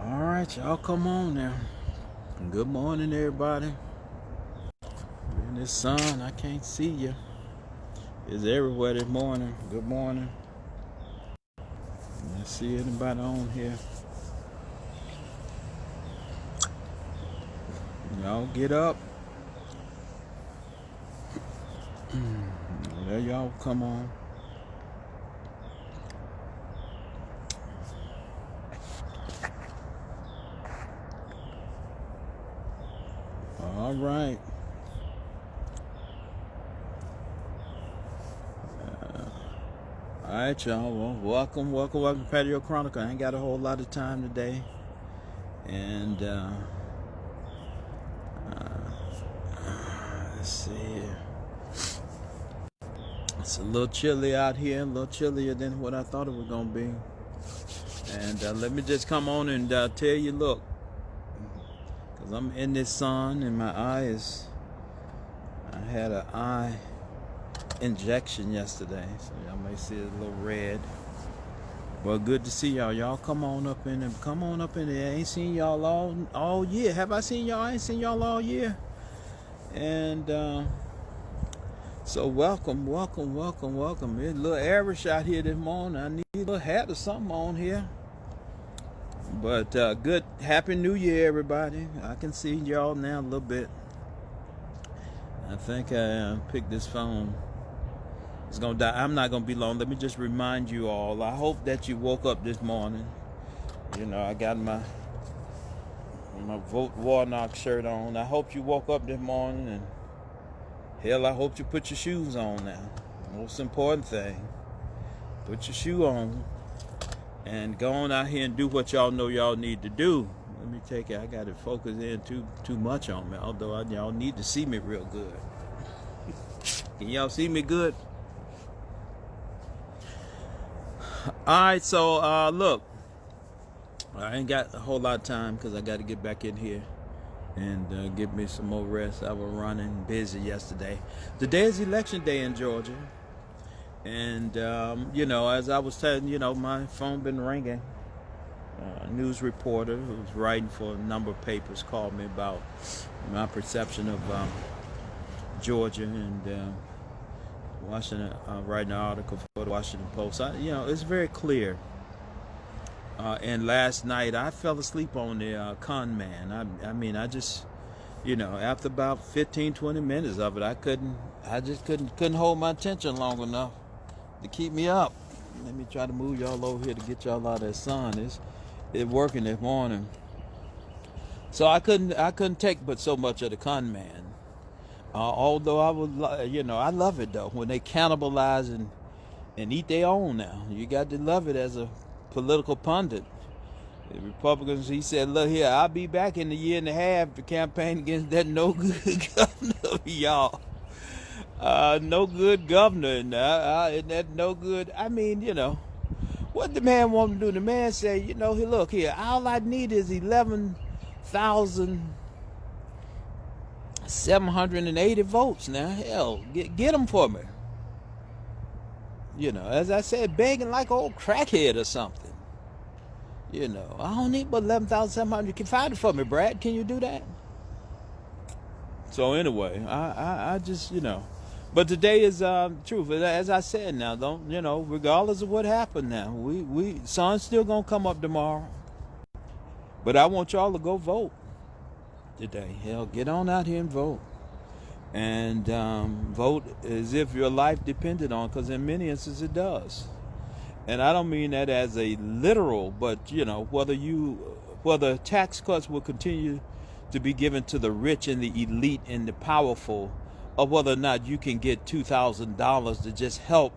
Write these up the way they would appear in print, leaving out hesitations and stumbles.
All right, y'all, come on now. Good morning, everybody. In this sun, I can't see you. It's everywhere this morning. Good morning. I see anybody on here. Y'all get up. There y'all come on. All right. All right, y'all. Well, welcome to Patio Chronicle. I ain't got a whole lot of time today. And let's see here. It's a little chilly out here, a little chillier than what I thought it was going to be. And let me just come on and tell you, look, because I'm in this sun and my eyes, I had an eye injection yesterday, so y'all may see it a little red. Well, good to see y'all. Y'all come on up in there. Come on up in there. I ain't seen y'all all year. Have I seen y'all? I ain't seen y'all all year. And so welcome. It's a little airish out here this morning. I need a little hat or something on here. But good, happy New Year, everybody. I can see y'all now a little bit. I think I picked this phone. It's gonna die. I'm not gonna be long. Let me just remind you all. I hope that you woke up this morning. You know, I got my Vote Warnock shirt on. I hope you woke up this morning, and hell, I hope you put your shoes on now. Most important thing, put your shoe on and go on out here and do what y'all know y'all need to do. Let me take it. I got it focused in too much on me. Although y'all need to see me real good. Can y'all see me good? All right, so look, I ain't got a whole lot of time because I got to get back in here and get me some more rest. I was running busy yesterday. Today is election day in Georgia, and you know, as I was telling you, know, my phone been ringing. A news reporter who was writing for a number of papers called me about my perception of Georgia, and writing an article for the Washington Post. You know, it's very clear. And last night I fell asleep on the con man. I mean, I just, you know, after about 15-20 minutes of it, I just couldn't hold my attention long enough to keep me up. Let me try to move y'all over here to get y'all out of that sun. It's working this morning. So I couldn't take but so much of the con man. Although I would, you know, I love it though when they cannibalize and eat their own. Now you got to love it as a political pundit. The Republicans, he said, look here, I'll be back in a year and a half to campaign against that no good governor of y'all. No good governor, and that no good. I mean, you know, what the man want to do? The man said, you know, look here, all I need is 11,780 votes. Now, hell, get them for me. You know, as I said, begging like an old crackhead or something. You know, I don't need but 11,700. You can find it for me, Brad. Can you do that? So anyway, I just, you know, but today is truth. As I said, now, don't, you know, regardless of what happened now, sun's still gonna come up tomorrow. But I want y'all to go vote today. Hell, get on out here and vote. And vote as if your life depended on, because in many instances it does. And I don't mean that as a literal, but you know, whether tax cuts will continue to be given to the rich and the elite and the powerful, or whether or not you can get $2,000 to just help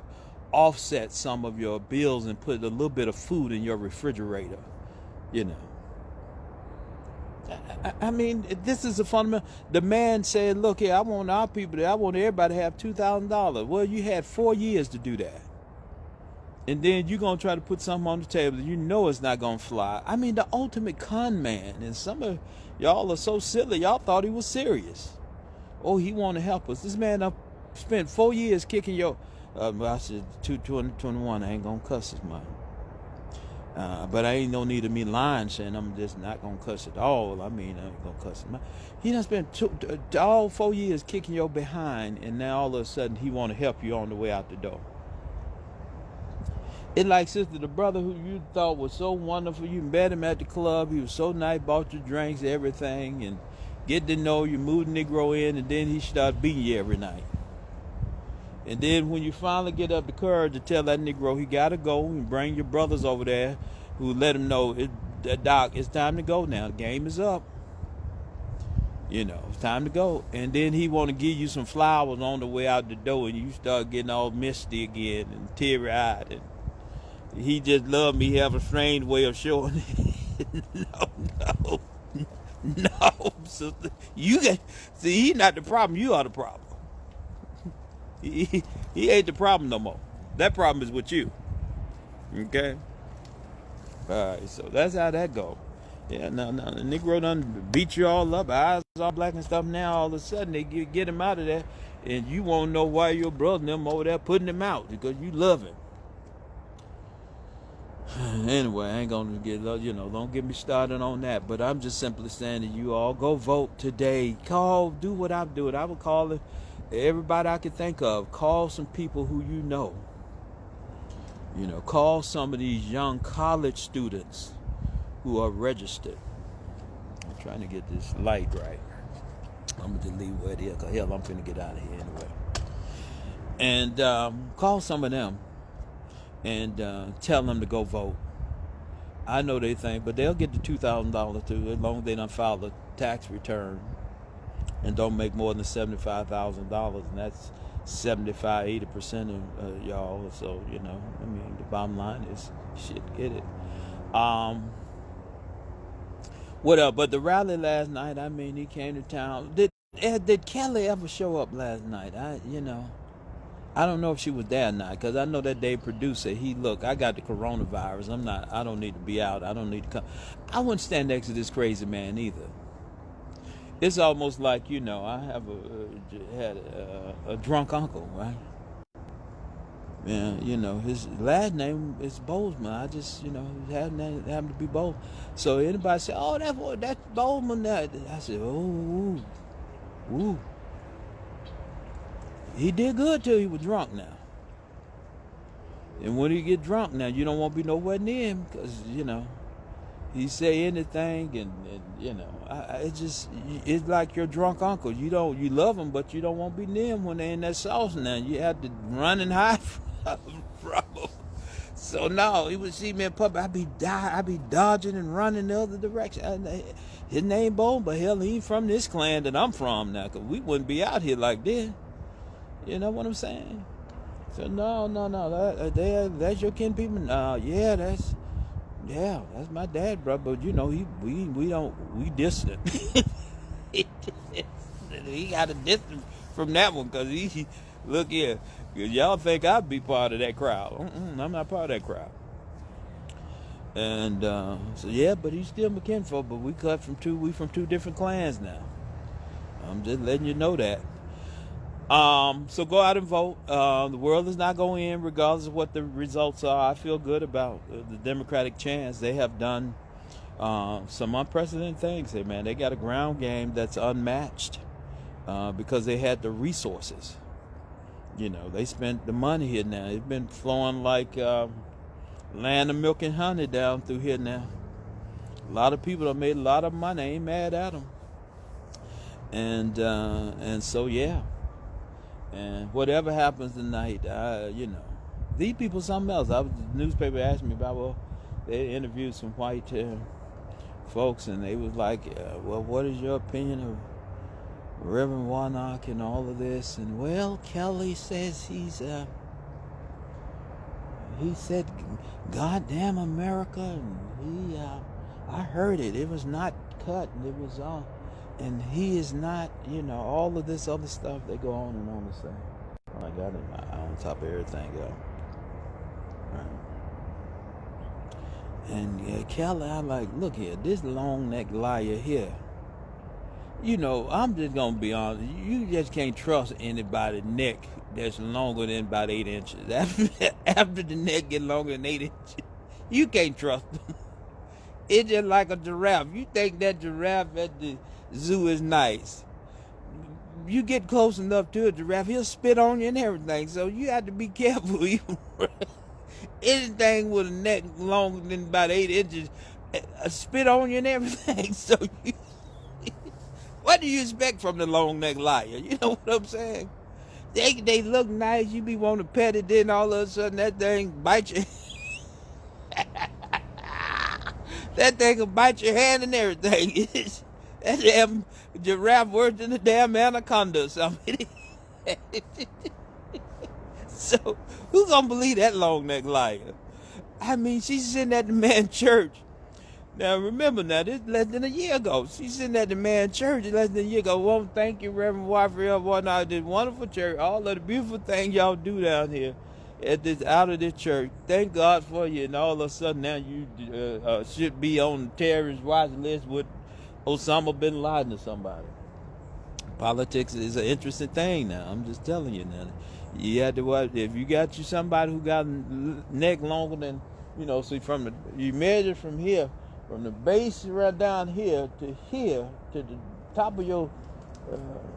offset some of your bills and put a little bit of food in your refrigerator, you know. I mean, this is a fundamental. The man said, look here, I want our people, I want everybody to have $2,000. Well, you had 4 years to do that. And then you're going to try to put something on the table that you know it's not going to fly. I mean, the ultimate con man. And some of y'all are so silly, y'all thought he was serious. Oh, he want to help us. This man spent 4 years kicking your, I said 2021, I ain't going to cuss this much. But I ain't no need of me lying, saying I'm just not gonna cuss at all. I mean, I ain't gonna cuss him out. He done spent all 4 years kicking your behind, and now all of a sudden he want to help you on the way out the door. It's like, sister, the brother who you thought was so wonderful, you met him at the club, he was so nice, bought you drinks, everything, and get to know you, moved the Negro in, and then he started beating you every night. And then when you finally get up the courage to tell that Negro he got to go, and bring your brothers over there who let him know, Doc, it's time to go now. The game is up. You know, it's time to go. And then he want to give you some flowers on the way out the door, and you start getting all misty again and teary-eyed. And he just loved me. He have a strange way of showing it. No, sister. See, he not the problem. You are the problem. He ain't the problem no more. That problem is with you. Okay? All right, so that's how that go. Yeah, now the Negro done beat you all up, eyes all black and stuff. Now all of a sudden they get him out of there, and you won't know why your brother and them over there putting him out, because you love him. Anyway, I ain't gonna don't get me started on that. But I'm just simply saying to you all, go vote today. Do what I'm doing. I would call it everybody I could think of. Call some people who you know. Call some of these young college students who are registered. I'm trying to get this light right. I'm gonna delete where it is, because hell, I'm finna get out of here anyway. And call some of them and tell them to go vote. I know they think, but they'll get the $2,000 too, as long as they done file a tax return and don't make more than $75,000, and that's 75-80% of y'all. So the bottom line is, shit, get it. What up? But the rally last night, I mean, he came to town. Did Kelly ever show up last night? I don't know if she was there or not, because I know that day producer, look, I got the coronavirus. I don't need to be out. I don't need to come. I wouldn't stand next to this crazy man either. It's almost like, I have had a drunk uncle, right? Yeah, his last name is Bozeman. I just, it happened to be Bozeman. So anybody say, oh, that's Bozeman. I said, oh, ooh. He did good till he was drunk now. And when he get drunk now, you don't want to be nowhere near him, because, he say anything, and it's like your drunk uncle. You love him, but you don't want to be near him when they're in that sauce now. You have to run and hide from him. So no, he would see me in public. I be dodging and running the other direction. His name Bo, but hell, he ain't from this clan that I'm from now, because we wouldn't be out here like this. You know what I'm saying? So no, that's your kin people. That's my dad, bro. But we distant. He got a distance from that one, because look here, cause y'all think I'd be part of that crowd. I'm not part of that crowd. And but he's still my kinfolk, but we from two different clans now. I'm just letting you know that. So go out and vote. The world is not going in regardless of what the results are. I feel good about the Democratic chance. They have done some unprecedented things here, man. They got a ground game that's unmatched because they had the resources. They spent the money here now. It's been flowing like land of milk and honey down through here now. A lot of people have made a lot of money. I ain't mad at them. And so, yeah. And whatever happens tonight, these people something else. The newspaper asked me about, they interviewed some white folks, and they was like, what is your opinion of Reverend Warnock and all of this? And Kelly says he said, "God damn America," and I heard it. It was not cut, and it was all. And he is not, all of this other stuff they go on and on to say. I got it on top of everything else. Right. And Kelly, I'm like, look here, this long neck liar here. I'm just going to be honest. You just can't trust anybody's neck that's longer than about 8 inches. After the neck get longer than 8 inches, You can't trust them. It's just like a giraffe. You think that giraffe at the zoo is nice. You get close enough to a giraffe, he'll spit on you and everything. So you have to be careful. Anything with a neck longer than about 8 inches, spit on you and everything. So what do you expect from the long neck liar? You know what I'm saying? They look nice. You be wanting to pet it, then all of a sudden that thing bite you. That thing will bite your hand and everything. That damn giraffe worse than a damn anaconda or something. So who's gonna believe that long neck liar? I mean, she's sitting at the man church. Now remember, now this less than a year ago. She's sitting at the man church less than a year ago. Well, thank you, Reverend Warfield, whatnot. This wonderful church, all of the beautiful things y'all do down here at this out of this church. Thank God for you. And all of a sudden now you should be on the terrorist watch list with Osama bin Laden or somebody. Politics is an interesting thing now. I'm just telling you now. You had to watch. If you got you somebody who got a neck longer than, see you measure from here, from the base right down here to the top of your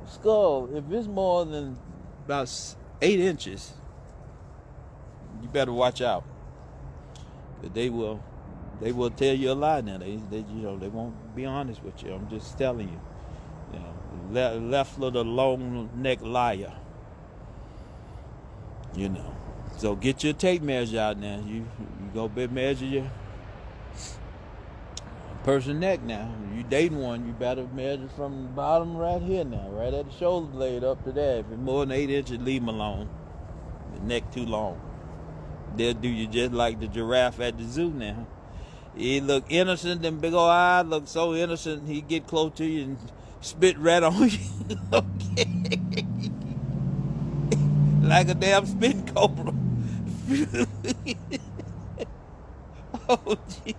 skull. If it's more than about 8 inches, you better watch out. But they will tell you a lie now. They won't be honest with you. I'm just telling you. Left little long neck liar. So get your tape measure out now. You go measure your person neck now. You dating one, you better measure from the bottom right here now, right at the shoulder blade up to there. If it's more than 8 inches, leave them alone. The neck too long. They'll do you just like the giraffe at the zoo now. He look innocent, them big old eyes look so innocent. He get close to you and spit right on you. Okay. Like a damn spitting cobra. Oh, gee.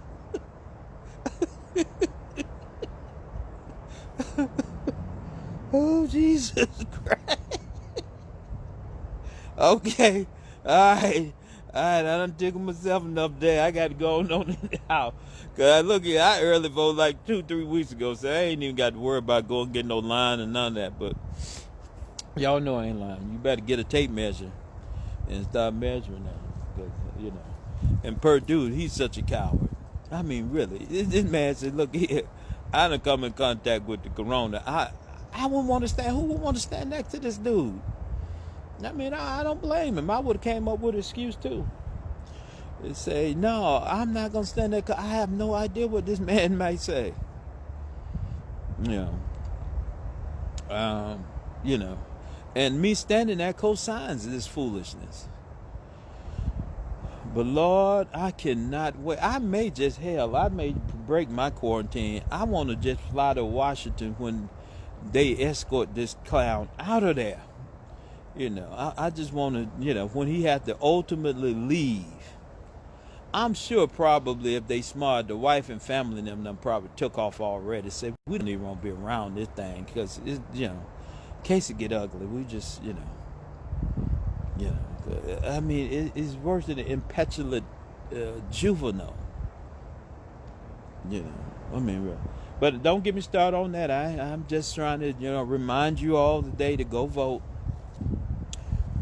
Oh, Jesus Christ. Okay. All right. I done tickled myself enough there. I got to go on in the house. Because look here, I early voted like 2-3 weeks ago, so I ain't even got to worry about going and getting no line and none of that. But y'all know I ain't lying. You better get a tape measure and start measuring that. Because, and Purdue, he's such a coward. I mean, really. This man said, look here, I done come in contact with the corona. I wouldn't want to stand. Who would want to stand next to this dude? I mean, I don't blame him. I would have came up with an excuse too. They say, no, I'm not going to stand there because I have no idea what this man might say. And me standing there co-signs this foolishness. But Lord, I cannot wait. I may break my quarantine. I want to just fly to Washington when they escort this clown out of there. I just want to, when he had to ultimately leave. I'm sure probably if they smart, the wife and family and them probably took off already. Said, we don't even want to be around this thing because, in case it get ugly, we just, I mean, it's worse than an impetulant juvenile. I mean, really. But don't get me started on that. I'm just trying to, remind you all today to go vote.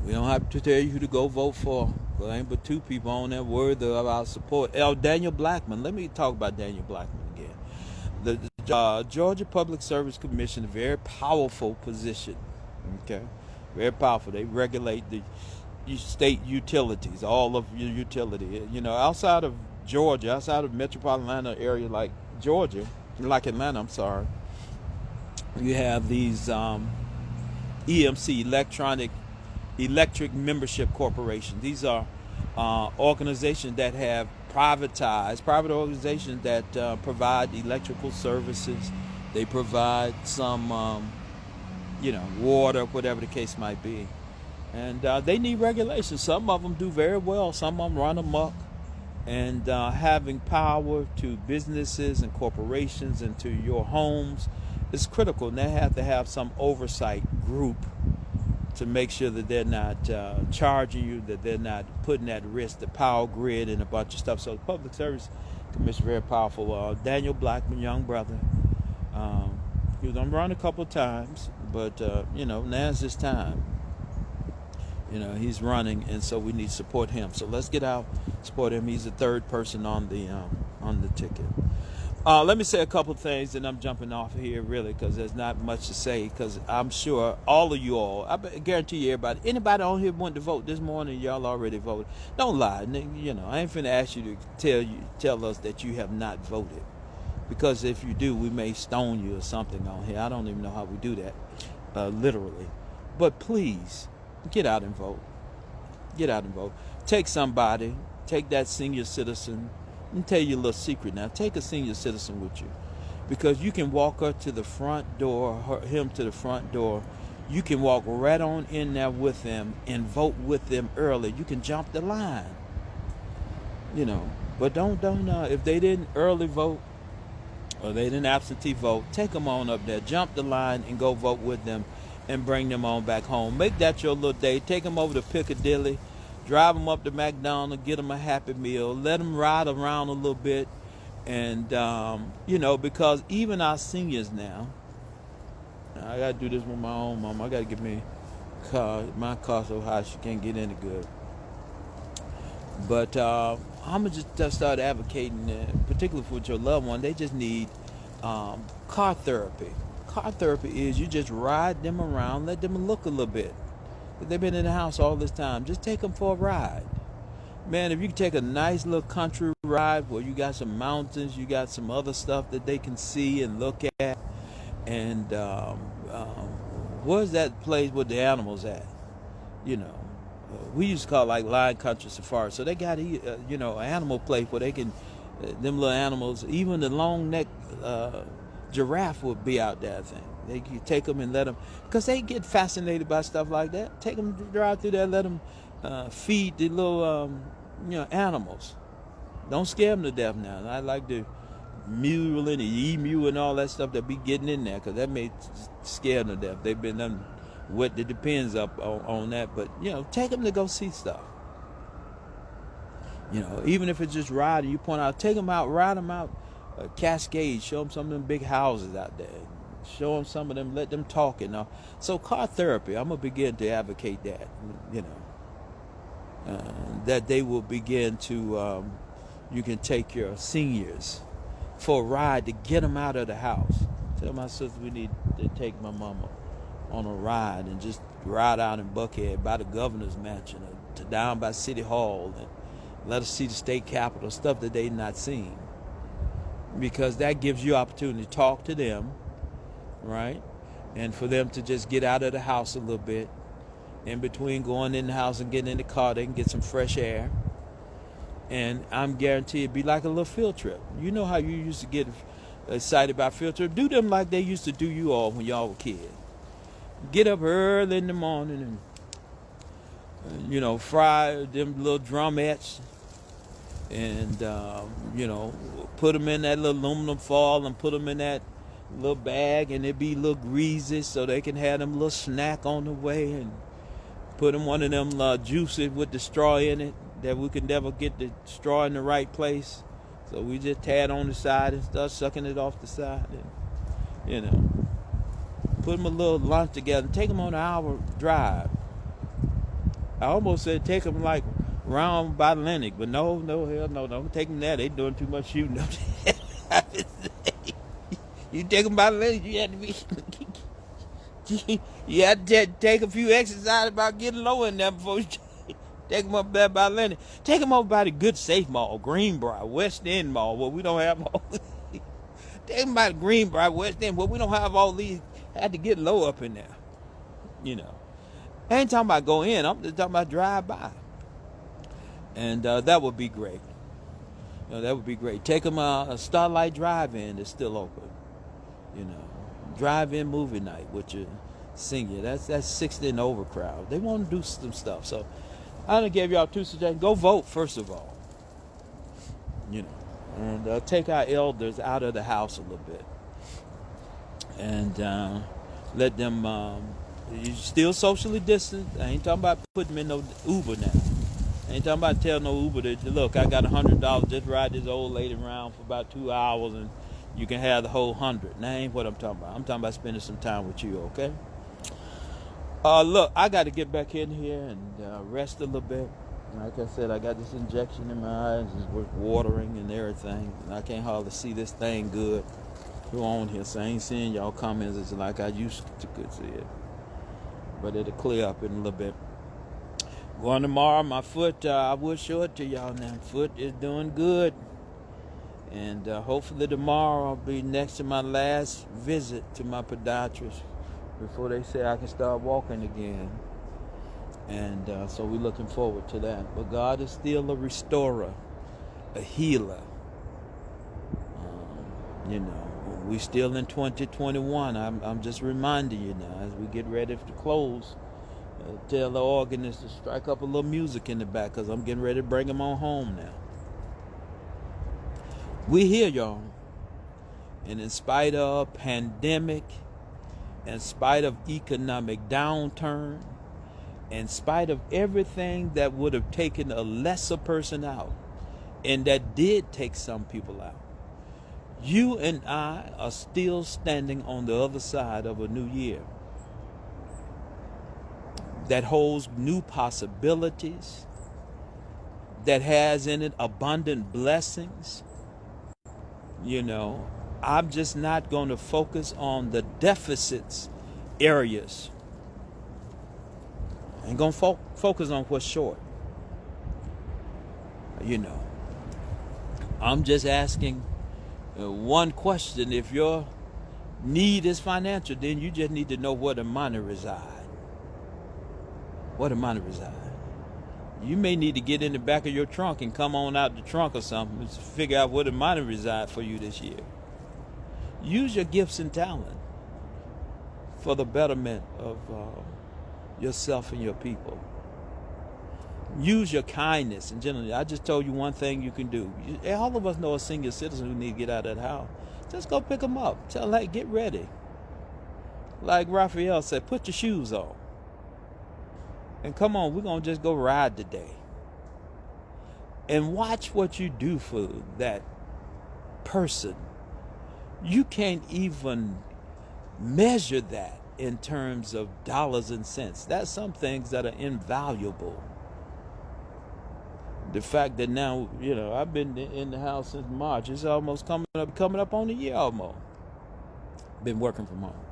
We don't have to tell you who to go vote for. There ain't but 2 people on there worthy of our support. Daniel Blackman. Let me talk about Daniel Blackman again. The Georgia Public Service Commission, a very powerful position. Okay, very powerful. They regulate the state utilities, all of your utility. Outside of Georgia, outside of metropolitan Atlanta area like Georgia, like Atlanta, I'm sorry, you have these EMC, electric membership corporations. These are organizations that have private organizations that provide electrical services. They provide some, water, whatever the case might be. And they need regulations. Some of them do very well. Some of them run amok. And having power to businesses and corporations and to your homes is critical. And they have to have some oversight group to make sure that they're not charging you, that they're not putting at risk the power grid and a bunch of stuff. So the Public Service Commission, very powerful. Daniel Blackman, young brother, he was on run a couple of times, but now's his time. He's running, and so we need to support him. So let's get out, support him. He's the third person on the ticket. Let me say a couple of things, and I'm jumping off of here really because there's not much to say. Because I'm sure all of you all, I guarantee you, anybody on here went to vote this morning, y'all already voted. Don't lie. I ain't finna ask you to tell us that you have not voted, because if you do, we may stone you or something on here. I don't even know how we do that, literally. But please, get out and vote. Get out and vote. Take somebody. Take that senior citizen. Let me tell you a little secret now. Take a senior citizen with you, because you can walk her to the front door, him to the front door. You can walk right on in there with them and vote with them early. You can jump the line. But don't if they didn't early vote or they didn't absentee vote, take them on up there, jump the line and go vote with them and bring them on back home. Make that your little day. Take them over to Piccadilly. Drive them up to McDonald's, get them a Happy Meal, let them ride around a little bit, and, because even our seniors now, I got to do this with my own mom. I got to get me a car. My car's so high she can't get any good. But I'm going to just start advocating, particularly for your loved one, they just need car therapy. Car therapy is you just ride them around, let them look a little bit. They've been in the house all this time. Just take them for a ride. Man, if you can take a nice little country ride where you got some mountains, you got some other stuff that they can see and look at. And where's that place with the animals at? We used to call it like Lion Country Safari. So they got, an animal place where they can, them little animals, even the long neck giraffe would be out there, I think. They can take them and let them, because they get fascinated by stuff like that. Take them to drive through there, let them feed the little, animals. Don't scare them to death now. I like the mule and the emu and all that stuff that be getting in there, because that may scare them to death. They've been done wet the depends up on that. But, take them to go see stuff. Even if it's just riding, you point out, take them out, ride them out, Cascade, show them some of them big houses out there. Show them some of them, let them talk and all. So car therapy, I'm going to begin to advocate that, that they will begin to, you can take your seniors for a ride to get them out of the house. Tell my sister we need to take my mama on a ride and just ride out in Buckhead by the governor's mansion or to down by City Hall and let us see the state capitol, stuff that they've not seen. Because that gives you opportunity to talk to them, right? And for them to just get out of the house a little bit. In between going in the house and getting in the car, they can get some fresh air. And I'm guaranteed it'd be like a little field trip. You know how you used to get excited about field trip? Do them like they used to do you all when y'all were kids. Get up early in the morning and, fry them little drumettes and, put them in that little aluminum foil and put them in that little bag, and it be a little greasy so they can have them little snack on the way, and put them one of them juices with the straw in it that we could never get the straw in the right place. So we just tie it on the side and start sucking it off the side. And, put them a little lunch together and take them on an hour drive. I almost said take them like round by Lennox, but no, hell no, don't take them there. They doing too much shooting up there. You take them by Lennox, you had to be... You had to take a few exercises about getting low in there before you take them up there by Lennox. Take them over by the Good Safe Mall, Greenbrier, West End Mall, where we don't have all these. Take them by the Greenbrier, West End, where we don't have all these. Had to get low up in there. I ain't talking about go in, I'm just talking about drive by. And that would be great. That would be great. Take them a Starlight Drive-In that's still open. Drive-in movie night with your senior. That's 60 and over crowd. They want to do some stuff. So I done gave y'all 2 suggestions. Go vote, first of all. And take our elders out of the house a little bit. And let them You still socially distant. I ain't talking about putting me in no Uber now. I ain't talking about telling no Uber that, look, I got $100, just ride this old lady around for about 2 hours and you can have the whole 100. That ain't what I'm talking about. I'm talking about spending some time with you, okay? Look, I got to get back in here and rest a little bit. Like I said, I got this injection in my eyes. It's watering and everything. And I can't hardly see this thing good. Who on here? So I ain't seeing y'all comments as like I used to could see it. But it'll clear up in a little bit. Going tomorrow, my foot, I will show it to y'all now. Foot is doing good. And hopefully tomorrow I'll be next to my last visit to my podiatrist before they say I can start walking again. And so we're looking forward to that. But God is still a restorer, a healer. We still in 2021. I'm just reminding you now as we get ready to close. Tell the organist to strike up a little music in the back because I'm getting ready to bring them on home now. We here, y'all. And in spite of pandemic, in spite of economic downturn, in spite of everything that would have taken a lesser person out, and that did take some people out, you and I are still standing on the other side of a new year that holds new possibilities, that has in it abundant blessings. I'm just not going to focus on the deficits areas. I'm going to focus on what's short. I'm just asking one question. If your need is financial, then you just need to know where the money resides. Where the money resides. You may need to get in the back of your trunk and come on out the trunk or something to figure out where the money resides for you this year. Use your gifts and talent for the betterment of yourself and your people. Use your kindness and gentleness. I just told you one thing you can do. All of us know a senior citizen who need to get out of that house. Just go pick them up. Tell them, hey, get ready. Like Raphael said, put your shoes on. And come on, we're going to just go ride today. And watch what you do for that person. You can't even measure that in terms of dollars and cents. That's some things that are invaluable. The fact that now, I've been in the house since March. It's almost coming up on a year almost. Been working from home.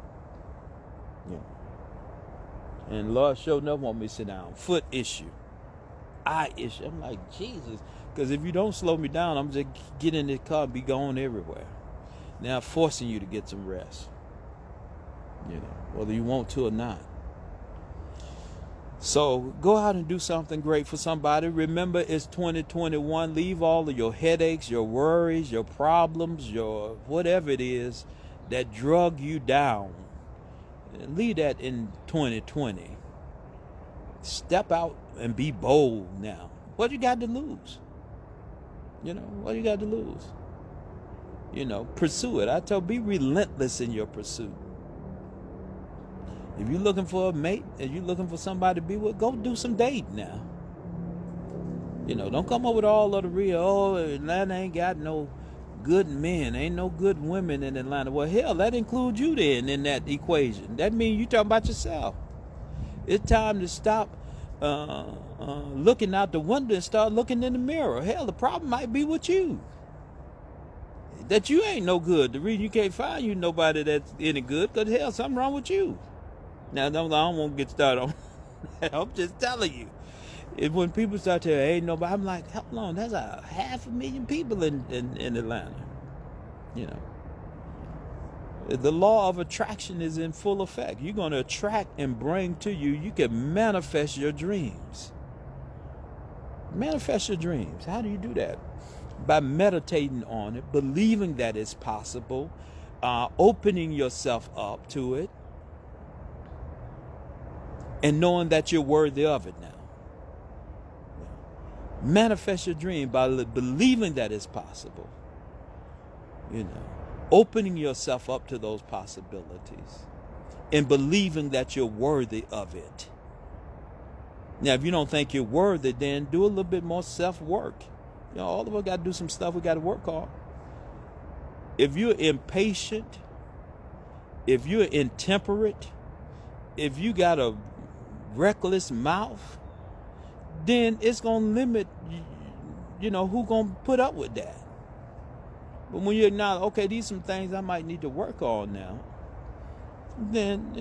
And Lord sure enough want me to sit down. Foot issue. Eye issue. I'm like, Jesus. Because if you don't slow me down, I'm just get in the car and be going everywhere. Now forcing you to get some rest. Whether you want to or not. So go out and do something great for somebody. Remember, it's 2021. Leave all of your headaches, your worries, your problems, your whatever it is that drug you down. Leave that in 2020. Step out and be bold now. What you got to lose? What you got to lose? Pursue it. Be relentless in your pursuit. If you're looking for a mate, if you're looking for somebody to be with, go do some dating now. Don't come up with all of the real, Atlanta ain't got no good men, ain't no good women in Atlanta. Well, hell, that includes you then in that equation. That means you talking about yourself. It's time to stop looking out the window and start looking in the mirror. Hell, the problem might be with you. That you ain't no good. The reason you can't find you nobody that's any good, because hell, something wrong with you. Now, I don't want to get started on that. I'm just telling you. When people start to ain't nobody, I'm like, hold on, that's 500,000 people in Atlanta. The law of attraction is in full effect. You're going to attract and bring to you. You can manifest your dreams. Manifest your dreams. How do you do that? By meditating on it, believing that it's possible, opening yourself up to it, and knowing that you're worthy of it now. Manifest your dream by believing that it's possible. Opening yourself up to those possibilities. and believing that you're worthy of it. Now, if you don't think you're worthy, then do a little bit more self-work. All of us got to do some stuff we got to work on. If you're impatient, if you're intemperate, if you got a reckless mouth, then it's going to limit, who going to put up with that. But when you're not, okay, these are some things I might need to work on now, then,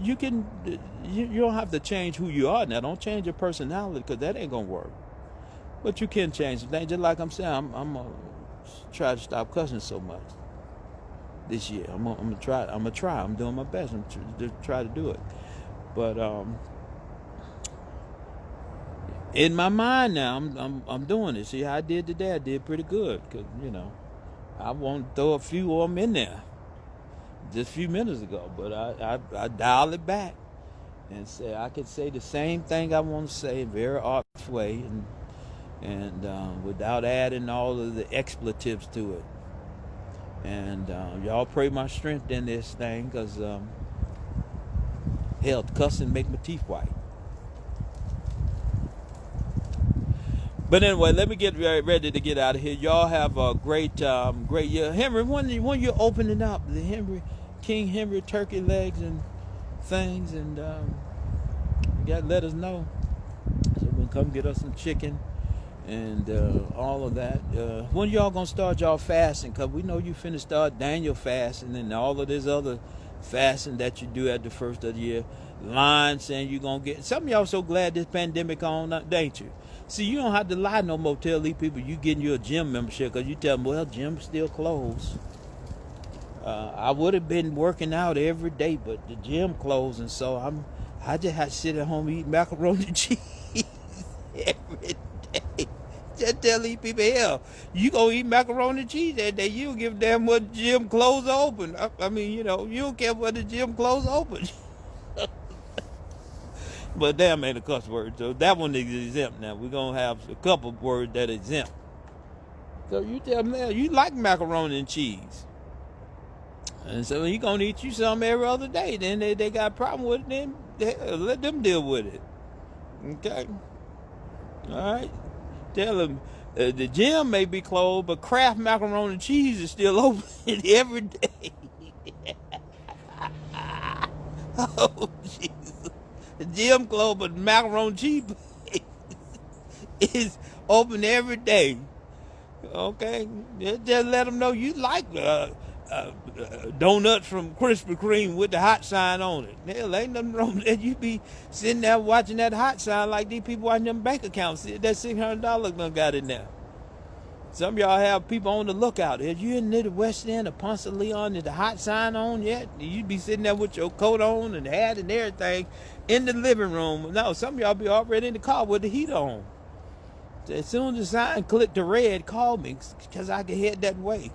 you don't have to change who you are now. Don't change your personality, because that ain't going to work. But you can change some things. Just like I'm saying, I'm going to try to stop cussing so much this year. I'm gonna try. I'm doing my best. I'm to try to do it. But in my mind now, I'm doing it. See how I did today? I did pretty good, because I want to throw a few of them in there just a few minutes ago. But I dial it back and say I could say the same thing I want to say in a very artful way, and without adding all of the expletives to it. And y'all pray my strength in this thing, because hell, cussing make my teeth white. But anyway, let me get ready to get out of here. Y'all have a great year. Henry, when you're opening up the King Henry turkey legs and things, and you got to let us know so we can come get us some chicken and all of that. When y'all gonna start y'all fasting? Because we know you finna start Daniel fasting and all of this other fasting that you do at the first of the year. Lying, saying you're gonna get. Some of y'all so glad this pandemic on, ain't you? See, you don't have to lie no more. Tell these people you getting you a gym membership, because you tell them, well, gym's still closed. I would have been working out every day, but the gym closed, and so I just had to sit at home and eat macaroni and cheese every day. Just tell these people, hell, you gonna eat macaroni and cheese that day. You don't give a damn what gym clothes are open. I mean, you don't care what the gym clothes open. But damn ain't a cuss word, so that one is exempt now. We're gonna have a couple words that are exempt. So you tell them, you like macaroni and cheese, and so he gonna eat you some every other day. Then they got a problem with it, then let them deal with it. Okay, all right. Tell them the gym may be closed, but Kraft macaroni and cheese is still open every day. Oh, Jesus. The gym closed, but macaroni and cheese is open every day. Okay? Just let them know you like donuts from Krispy Kreme with the hot sign on it. Hell, ain't nothing wrong with that. You be sitting there watching that hot sign like these people watching them bank accounts. That $600 done got in there. Some of y'all have people on the lookout. If you in the West End of Ponce de Leon, is the hot sign on yet? You be sitting there with your coat on and hat and everything in the living room. No, some of y'all be already in the car with the heat on. So as soon as the sign clicked to red, call me, because I can head that way.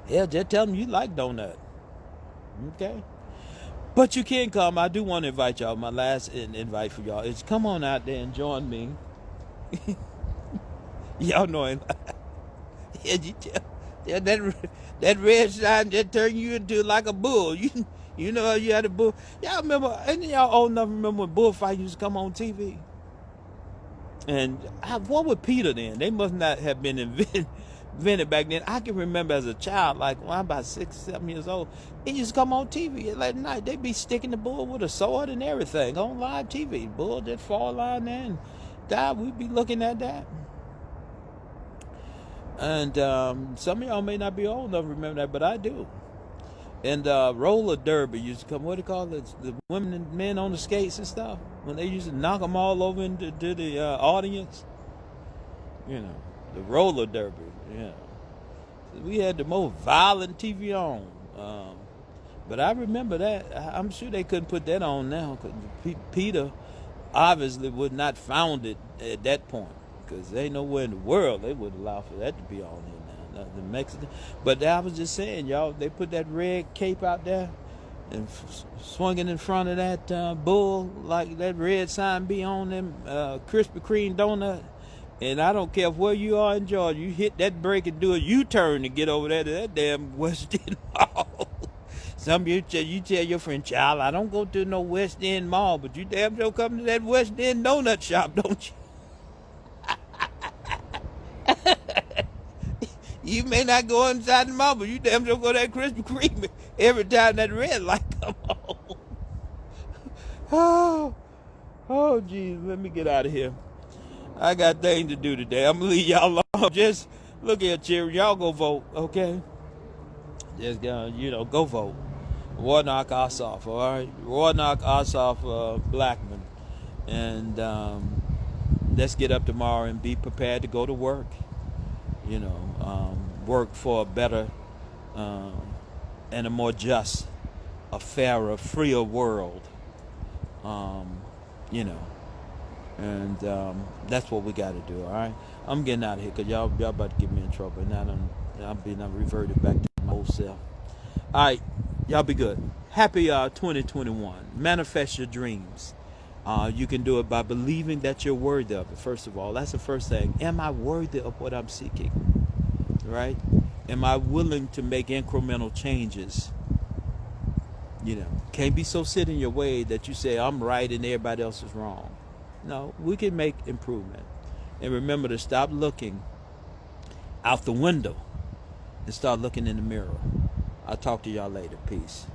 Yeah, just tell them you like donut. Okay? But you can come. I do want to invite y'all. My last invite for y'all is come on out there and join me. Y'all know him. Yeah, that red sign just turn you into like a bull. You know you had a bull. Y'all remember, ain't y'all old enough to remember when bullfight used to come on TV? And what was Peter then? They must not have been invented back then. I can remember as a child, like when I'm about 6, 7 years old, it used to come on TV at night. They'd be sticking the bull with a sword and everything on live TV. Bull just fall out there and die. We'd be looking at that. And some of y'all may not be old enough to remember that, but I do. And roller derby used to come. What do you call it? The women and men on the skates and stuff. When they used to knock them all over into the audience. You know, the roller derby. Yeah. So we had the most violent TV on. But I remember that. I'm sure they couldn't put that on now, because Peter obviously was not founded at that point. Because there ain't nowhere in the world they would allow for that to be on here now. The Mexican. But I was just saying, y'all, they put that red cape out there and swinging in front of that bull, like that red sign be on them Krispy Kreme donut. And I don't care where you are in Georgia, you hit that brake and do a U-turn to get over there to that damn West End Mall. Some of you tell your friend, child, I don't go to no West End mall, but you damn sure come to that West End donut shop, don't you? You may not go inside the mall, but you damn sure go to that Krispy Kreme every time that red light come on. Oh, geez, let me get out of here. I got things to do today. I'm gonna leave y'all alone. Just look here, cheer. Y'all go vote, okay? Just go vote. Warnock Ossoff, all right? Warnock Ossoff Blackman, and let's get up tomorrow and be prepared to go to work. Work for a better and a more just, a fairer, freer world. And that's what we got to do. All right, I'm getting out of here because y'all about to get me in trouble. Now I'm reverted back to my old self. All right, y'all be good. Happy 2021. Manifest your dreams. You can do it by believing that you're worthy of it. First of all, that's the first thing. Am I worthy of what I'm seeking? Right? Am I willing to make incremental changes? Can't be so set in your way that you say I'm right and everybody else is wrong. No, we can make improvement. And remember to stop looking out the window and start looking in the mirror. I'll talk to y'all later. Peace.